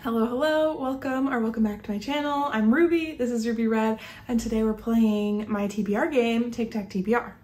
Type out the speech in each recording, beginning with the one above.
Hello, hello, welcome back to my channel. I'm Ruby, this is Ruby Red, and today we're playing my TBR game, tic-tac-TBR.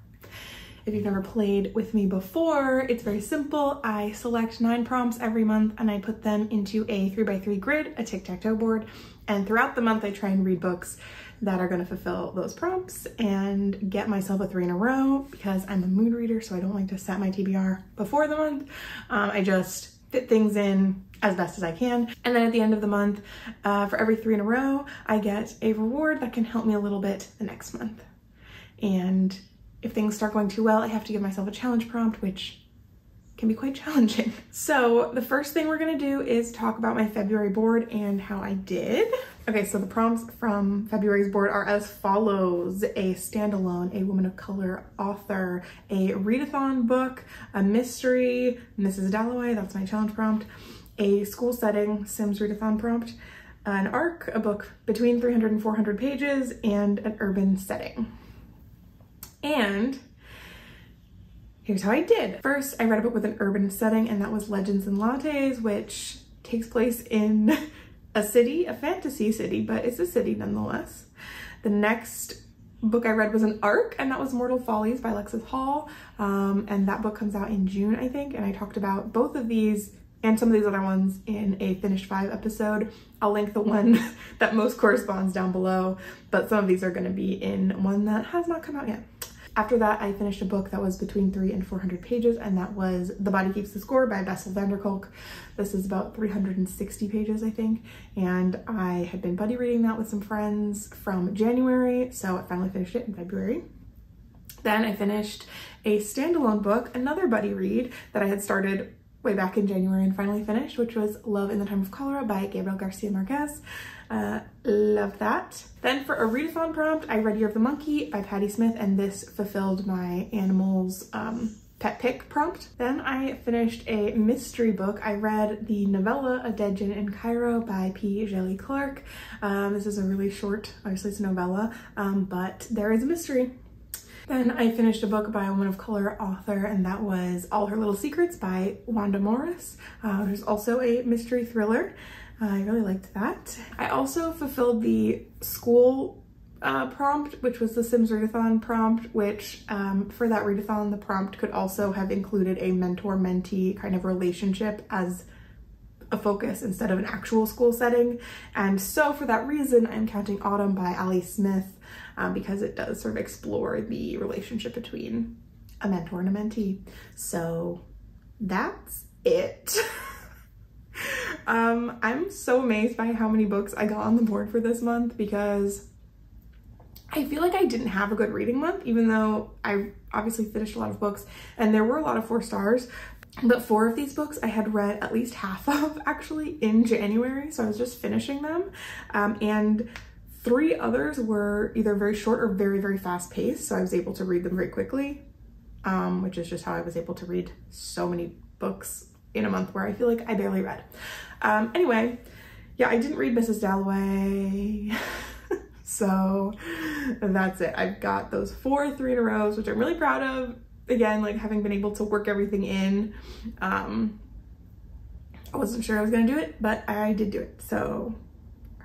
If you've never played with me before, it's very simple. I select 9 prompts every month and I put them into a 3x3 grid, a tic-tac-toe board, and throughout the month I try and read books that are going to fulfill those prompts and get myself a 3 in a row because I'm a mood reader, so I don't like to set my TBR before the month. I just fit things in as best as I can. And then at the end of the month, for every 3 in a row, I get a reward that can help me a little bit the next month. And if things start going too well, I have to give myself a challenge prompt, which can be quite challenging. So the first thing we're gonna do is talk about my February board and how I did. Okay, so the prompts from February's board are as follows: a standalone, a woman of color author, a readathon book, a mystery, Mrs. Dalloway, that's my challenge prompt, a school setting, Sims readathon prompt, an arc, a book between 300 and 400 pages, and an urban setting. And here's how I did. First, I read a book with an urban setting, and that was Legends and Lattes, which takes place in a city, a fantasy city, but it's a city nonetheless. The next book I read was an arc, and that was Mortal Follies by Alexis Hall, and that book comes out in June, I think, and I talked about both of these and some of these other ones in a Finished 5 episode. I'll link the one that most corresponds down below, but some of these are going to be in one that has not come out yet. After that, I finished a book that was between 300 and 400 pages, and that was The Body Keeps the Score by Bessel van der Kolk. This is about 360 pages, I think, and I had been buddy reading that with some friends from January, so I finally finished it in February. Then I finished a standalone book, another buddy read that I had started way back in January and finally finished, which was Love in the Time of Cholera by Gabriel Garcia Marquez. Love that. Then for a readathon prompt, I read Year of the Monkey by Patti Smith, and this fulfilled my animals pet pick prompt. Then I finished a mystery book. I read the novella A Dead Gin in Cairo by P. Jelly Clark. This is a really short, obviously it's a novella, but there is a mystery. Then I finished a book by a woman of color author, and that was All Her Little Secrets by Wanda Morris, which is also a mystery thriller. I really liked that. I also fulfilled the school prompt, which was the Sims readathon prompt, which for that readathon, the prompt could also have included a mentor-mentee kind of relationship as a focus instead of an actual school setting. And so for that reason, I'm counting Autumn by Ali Smith, because it does sort of explore the relationship between a mentor and a mentee. So that's it. I'm so amazed by how many books I got on the board for this month, because I feel like I didn't have a good reading month, even though I obviously finished a lot of books and there were a lot of 4 stars. But 4 of these books I had read at least half of actually in January, so I was just finishing them. And 3 others were either very short or very, very fast paced, so I was able to read them very quickly, which is just how I was able to read so many books in a month where I feel like I barely read. Anyway, yeah, I didn't read Mrs. Dalloway, so that's it. I've got those 4 3 in a row, which I'm really proud of. Again, like having been able to work everything in. I wasn't sure I was gonna do it, but I did do it, so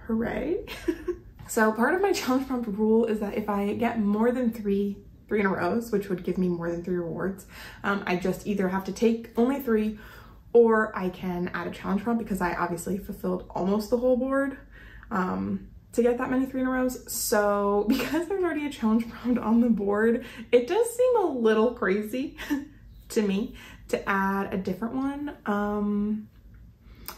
hooray. So part of my challenge prompt rule is that if I get more than 3 in a row, which would give me more than 3 rewards, I just either have to take only 3 or I can add a challenge prompt, because I obviously fulfilled almost the whole board to get that many 3 in a rows. So because there's already a challenge prompt on the board, it does seem a little crazy to me to add a different one.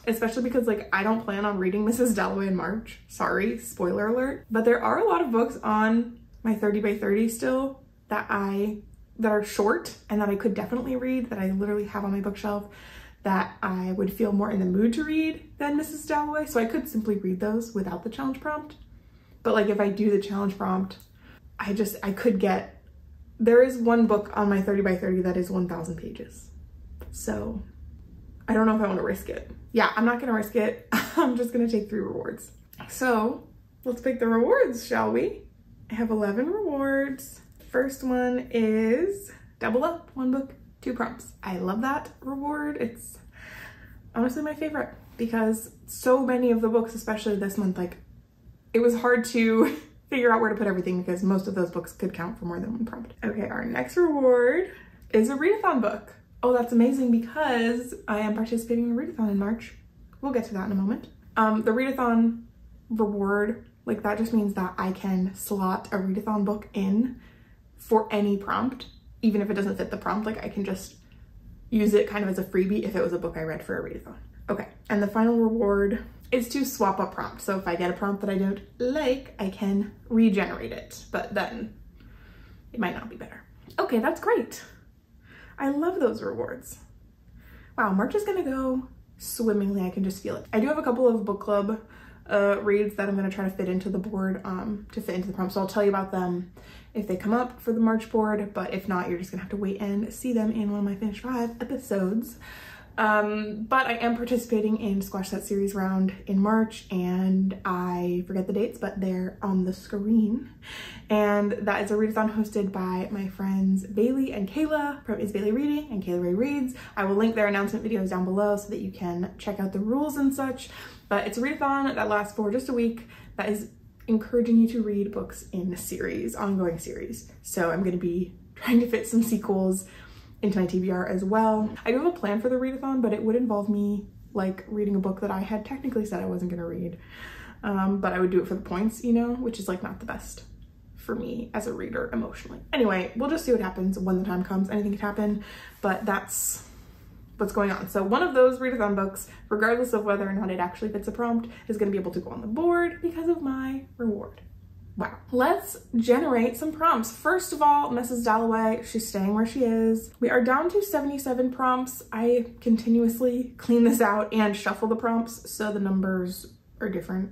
Especially because like I don't plan on reading Mrs. Dalloway in March. Sorry, spoiler alert. But there are a lot of books on my 30 by 30 still that are short and that I could definitely read, that I literally have on my bookshelf, that I would feel more in the mood to read than Mrs. Dalloway. So I could simply read those without the challenge prompt. But like if I do the challenge prompt, I could get, there is one book on my 30 by 30 that is 1,000 pages. So I don't know if I want to risk it. Yeah, I'm not gonna risk it. I'm just gonna take 3 rewards. So let's pick the rewards, shall we? I have 11 rewards. First one is double up, 1 book, 2 prompts. I love that reward. It's honestly my favorite. because so many of the books, especially this month, like it was hard to figure out where to put everything because most of those books could count for more than one prompt. Okay, our next reward is a readathon book. Oh, that's amazing because I am participating in a readathon in March. We'll get to that in a moment. The readathon reward, like that just means that I can slot a readathon book in for any prompt, even if it doesn't fit the prompt. Like I can just use it kind of as a freebie if it was a book I read for a readathon. Okay, and the final reward is to swap a prompt. So if I get a prompt that I don't like, I can regenerate it, but then it might not be better. Okay, that's great. I love those rewards. Wow, March is gonna go swimmingly, I can just feel it. I do have a couple of book club reads that I'm gonna try to fit into the board, to fit into the prompt. So I'll tell you about them if they come up for the March board, but if not, you're just gonna have to wait and see them in one of my Finish 5 episodes. But I am participating in Squash That Series round in March, and I forget the dates, but they're on the screen. And that is a readathon hosted by my friends Bailey and Kayla from Is Bailey Reading and Kayla Ray Reads. I will link their announcement videos down below so that you can check out the rules and such. But it's a readathon that lasts for just a week that is encouraging you to read books in a series, ongoing series. So I'm gonna be trying to fit some sequels into my TBR as well. I do have a plan for the readathon, but it would involve me like reading a book that I had technically said I wasn't gonna read. But I would do it for the points, you know, which is like not the best for me as a reader emotionally. Anyway, we'll just see what happens when the time comes. Anything could happen, but that's what's going on. So one of those readathon books, regardless of whether or not it actually fits a prompt, is gonna be able to go on the board because of my reward. Wow. Let's generate some prompts. First of all, Mrs. Dalloway, she's staying where she is. We are down to 77 prompts. I continuously clean this out and shuffle the prompts so the numbers are different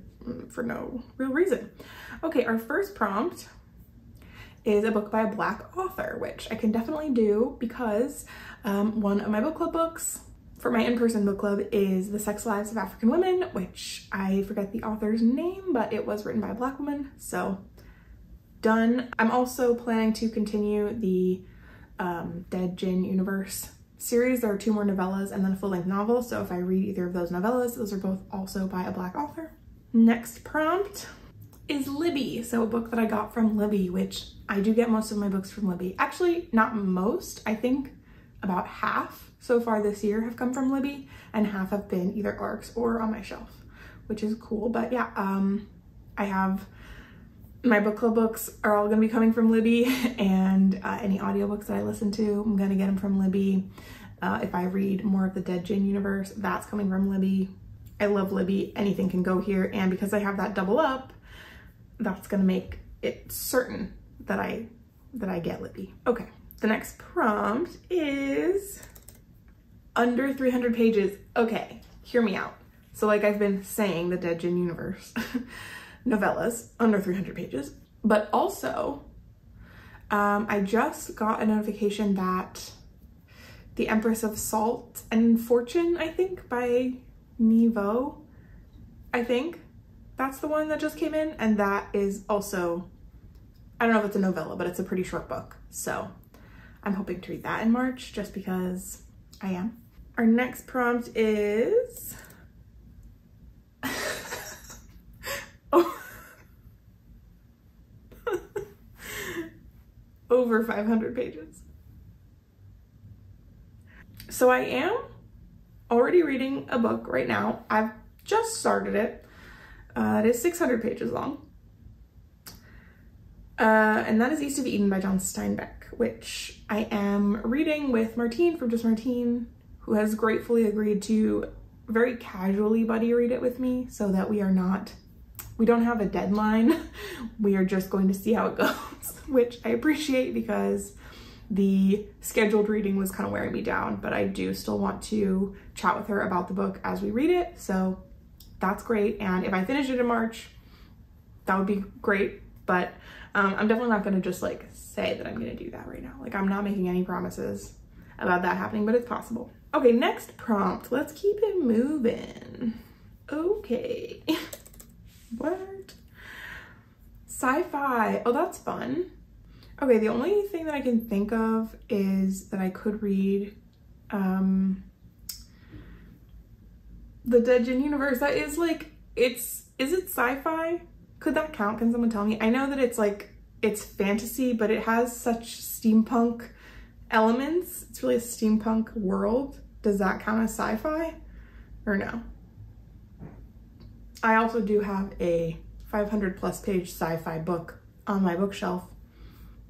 for no real reason. Okay, our first prompt is a book by a Black author, which I can definitely do because one of my book club books for my in-person book club is The Sex Lives of African Women, which I forget the author's name, but it was written by a Black woman, so done. I'm also planning to continue the Dead Gin Universe series. There are 2 more novellas and then a full-length novel, so if I read either of those novellas, those are both also by a Black author. Next prompt is Libby, so a book that I got from Libby, which I do get most of my books from Libby. Actually, not most, I think about half so far this year have come from Libby, and half have been either ARCs or on my shelf, which is cool. But yeah, I have my book club books are all gonna be coming from Libby, and any audiobooks that I listen to, I'm gonna get them from Libby. If I read more of the Dead Gin universe, that's coming from Libby. I love Libby, anything can go here, and because I have that double up, that's gonna make it certain that I get Libby. Okay, the next prompt is under 300 pages. Okay, hear me out. So like I've been saying, the Dead Gin Universe novellas, under 300 pages, but also I just got a notification that The Empress of Salt and Fortune, I think, by Nevo, I think that's the one that just came in, and that is also, I don't know if it's a novella, but it's a pretty short book, so I'm hoping to read that in March just because I am. Our next prompt is over 500 pages. So I am already reading a book right now. I've just started it. It is 600 pages long. And that is East of Eden by John Steinbeck, which I am reading with Martine from Just Martine, who has gratefully agreed to very casually buddy read it with me so that we don't have a deadline. We are just going to see how it goes, which I appreciate because the scheduled reading was kind of wearing me down, but I do still want to chat with her about the book as we read it. So that's great. And if I finish it in March, that would be great. But I'm definitely not going to just like say that I'm going to do that right now. Like I'm not making any promises about that happening, but it's possible. Okay, next prompt. Let's keep it moving. Okay. What? Sci-fi. Oh, that's fun. Okay, the only thing that I can think of is that I could read The Dead Gin universe, that is like, is it sci-fi? Could that count? Can someone tell me? I know that it's like, it's fantasy, but it has such steampunk elements. It's really a steampunk world. Does that count as sci-fi or no? I also do have a 500+ page sci-fi book on my bookshelf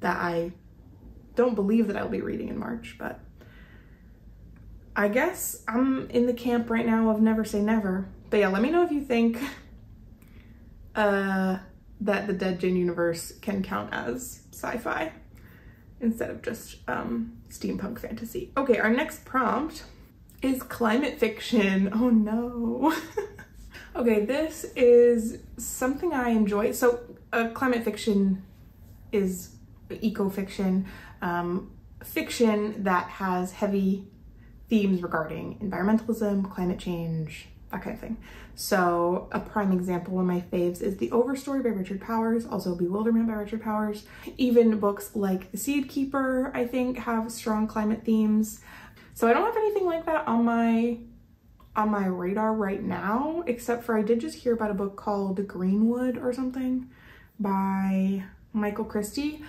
that I don't believe that I'll be reading in March, but I guess I'm in the camp right now of never say never. But yeah, let me know if you think that the Dead Gin universe can count as sci-fi instead of just steampunk fantasy. Okay, our next prompt is climate fiction. Oh no. Okay, this is something I enjoy. So climate fiction is eco-fiction, fiction that has heavy themes regarding environmentalism, climate change, that kind of thing. So a prime example, one of my faves is The Overstory by Richard Powers, also Bewilderment by Richard Powers. Even books like The Seed Keeper, I think, have strong climate themes. So I don't have anything like that on my radar right now, except for I did just hear about a book called Greenwood or something by Michael Christie,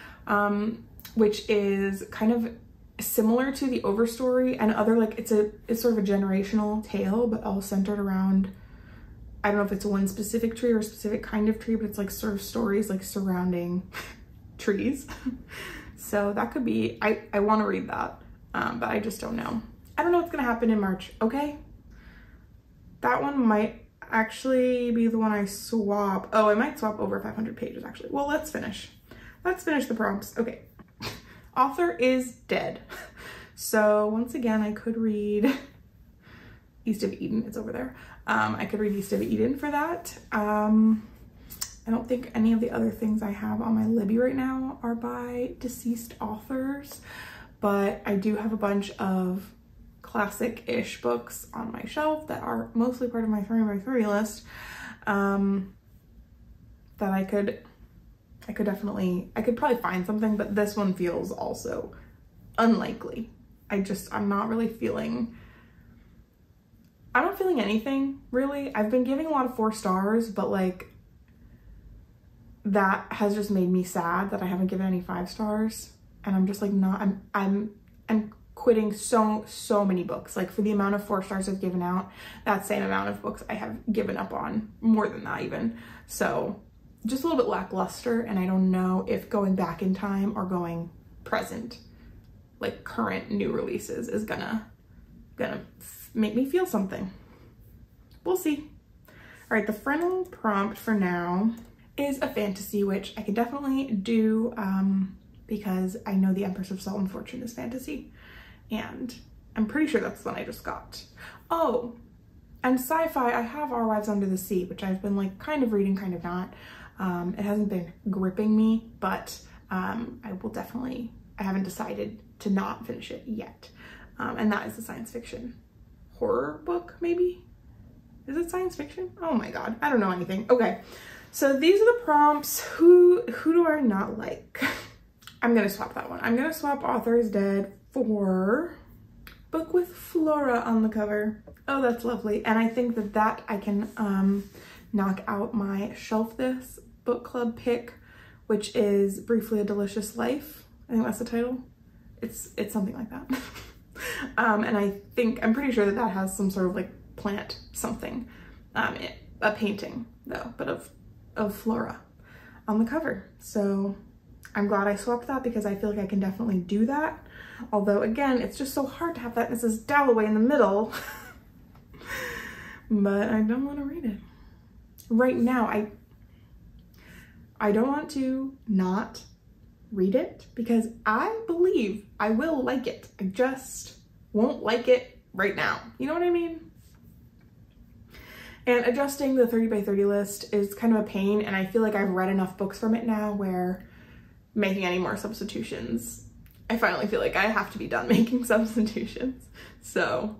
which is kind of similar to The Overstory and other, like, it's sort of a generational tale, but all centered around, I don't know if it's one specific tree or a specific kind of tree, but it's like sort of stories like surrounding trees. So that could be, I want to read that, but I just don't know. I don't know what's gonna happen in March. Okay, that one might actually be the one I swap. Oh, I might swap over 500 pages actually. Well, let's finish the prompts. Okay. Author is dead. So once again, I could read East of Eden. It's over there. I could read East of Eden for that. I don't think any of the other things I have on my Libby right now are by deceased authors, but I do have a bunch of classic-ish books on my shelf that are mostly part of my 3x3 list that I could probably find something, but this one feels also unlikely. I'm not feeling anything really. I've been giving a lot of 4 stars, but like that has just made me sad that I haven't given any 5 stars. And I'm just like I'm quitting so many books. Like for the amount of 4 stars I've given out, that same amount of books I have given up on, more than that even. So just a little bit lackluster, and I don't know if going back in time or going present, like current new releases, is gonna make me feel something. We'll see. All right, the final prompt for now is a fantasy, which I can definitely do because I know The Empress of Salt and Fortune is fantasy, and I'm pretty sure that's the one I just got. Oh, and sci-fi, I have Our Wives Under the Sea, which I've been like kind of reading, kind of not. It hasn't been gripping me, but I haven't decided to not finish it yet. And that is a science fiction horror book, maybe? Is it science fiction? Oh my God, I don't know anything. Okay, so these are the prompts. Who do I not like? I'm gonna swap that one. I'm gonna swap Author is Dead for Book with Flora on the cover. Oh, that's lovely. And I think that I can knock out my Shelf This book club pick, which is Briefly a Delicious Life. I think that's the title. It's something like that. And I'm pretty sure that has some sort of like plant something, a painting though, but of Flora on the cover. So I'm glad I swapped that because I feel like I can definitely do that. Although again, it's just so hard to have that Mrs. Dalloway in the middle. But I don't want to read it. Right now, I don't want to not read it because I believe I will like it. I just won't like it right now. You know what I mean? And adjusting the 30 by 30 list is kind of a pain, and I feel like I've read enough books from it now where making any more substitutions, I finally feel like I have to be done making substitutions. So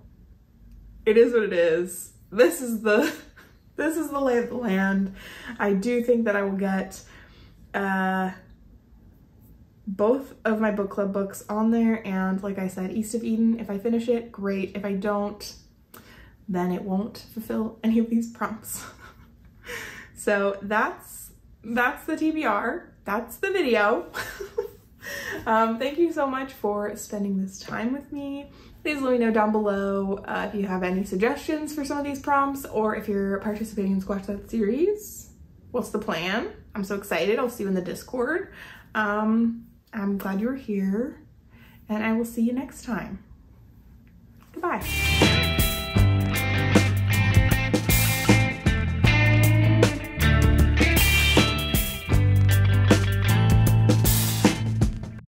it is what it is. This is the lay of the land. I do think that I will get both of my book club books on there, and like I said, East of Eden, if I finish it, great. If I don't, then it won't fulfill any of these prompts. So that's the TBR. That's the video. Thank you so much for spending this time with me. Please let me know down below if you have any suggestions for some of these prompts, or if you're participating in Squash That series. What's the plan? I'm so excited. I'll see you in the Discord. I'm glad you were here, and I will see you next time. Goodbye.